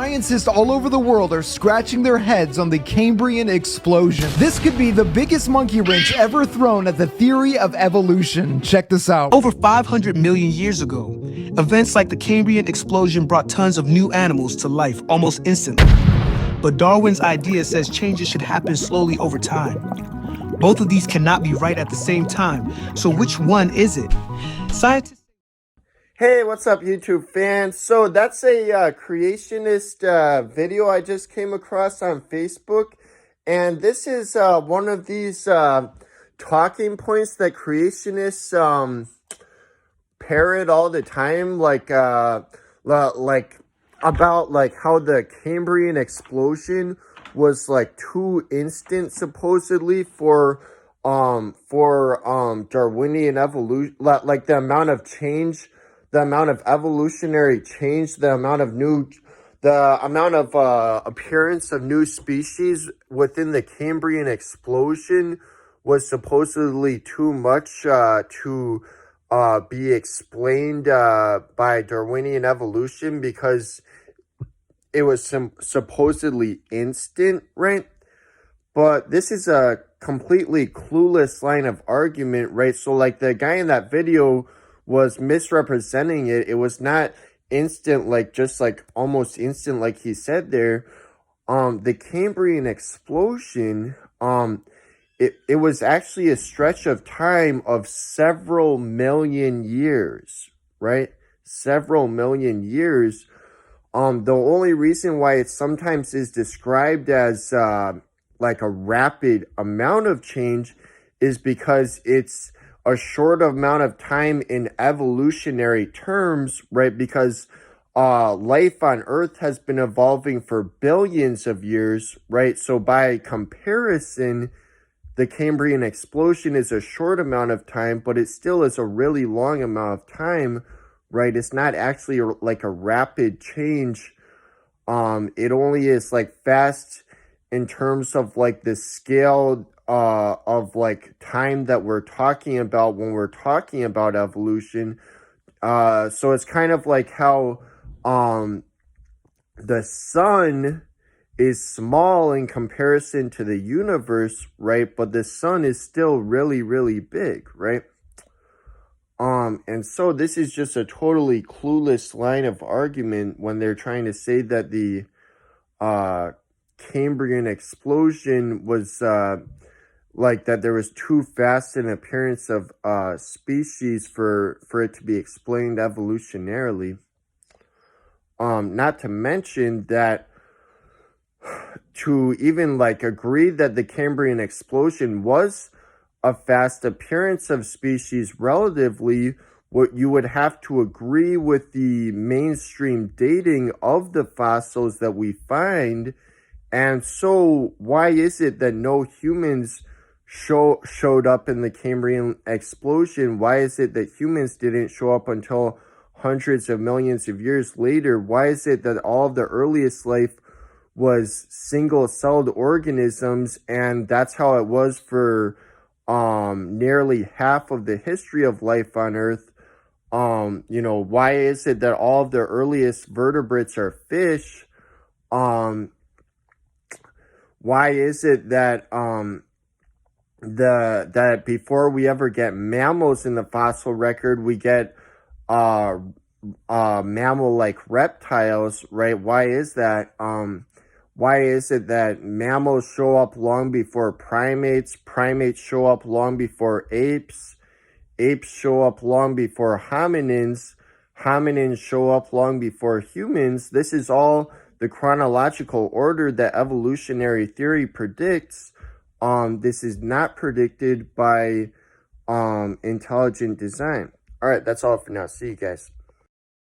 Scientists all over the world are scratching their heads on the Cambrian explosion. This could be the biggest monkey wrench ever thrown at the theory of evolution. Check this out. Over 500 million years ago, events like the Cambrian explosion brought tons of new animals to life almost instantly. But Darwin's idea says changes should happen slowly over time. Both of these cannot be right at the same time, so which one is it? Scientists... Hey, what's up, YouTube fans? So that's a creationist video I just came across on Facebook. And this is one of these talking points that creationists parrot all the time, like about like how the Cambrian explosion was like too instant supposedly for Darwinian evolution, like the amount of change, the amount of evolutionary change, the amount of appearance of new species within the Cambrian explosion was supposedly too much to be explained by Darwinian evolution because it was supposedly instant, right? But this is a completely clueless line of argument, right? So like the guy in that video was misrepresenting it. It was not instant, like just like almost instant like he said there. The Cambrian explosion, it was actually a stretch of time of several million years, right? Several million years. The only reason why it sometimes is described as like a rapid amount of change is because it's a short amount of time in evolutionary terms, right? Because life on Earth has been evolving for billions of years, right? So by comparison, the Cambrian explosion is a short amount of time, but it still is a really long amount of time, right? It's not actually like a rapid change. It only is like fast in terms of like the scale of like time that we're talking about when we're talking about evolution. So it's kind of like how the sun is small in comparison to the universe, right? But the sun is still really, really big, right? And so this is just a totally clueless line of argument when they're trying to say that the Cambrian explosion was like that there was too fast an appearance of species for it to be explained evolutionarily. Not to mention that to even like agree that the Cambrian explosion was a fast appearance of species relatively, what you would have to agree with the mainstream dating of the fossils that we find. And so why is it that no humans showed up in the Cambrian explosion? Why is it that humans didn't show up until hundreds of millions of years later? Why is it that all of the earliest life was single-celled organisms, and that's how it was for nearly half of the history of life on Earth? You know, why is it that all of the earliest vertebrates are fish? Why is it that that before we ever get mammals in the fossil record, we get mammal-like reptiles, right? Why is that? Why is it that mammals show up long before primates, primates show up long before apes, apes show up long before hominins, hominins show up long before humans? This is all the chronological order that evolutionary theory predicts. This is not predicted by intelligent design. All right, that's all for now. See you guys.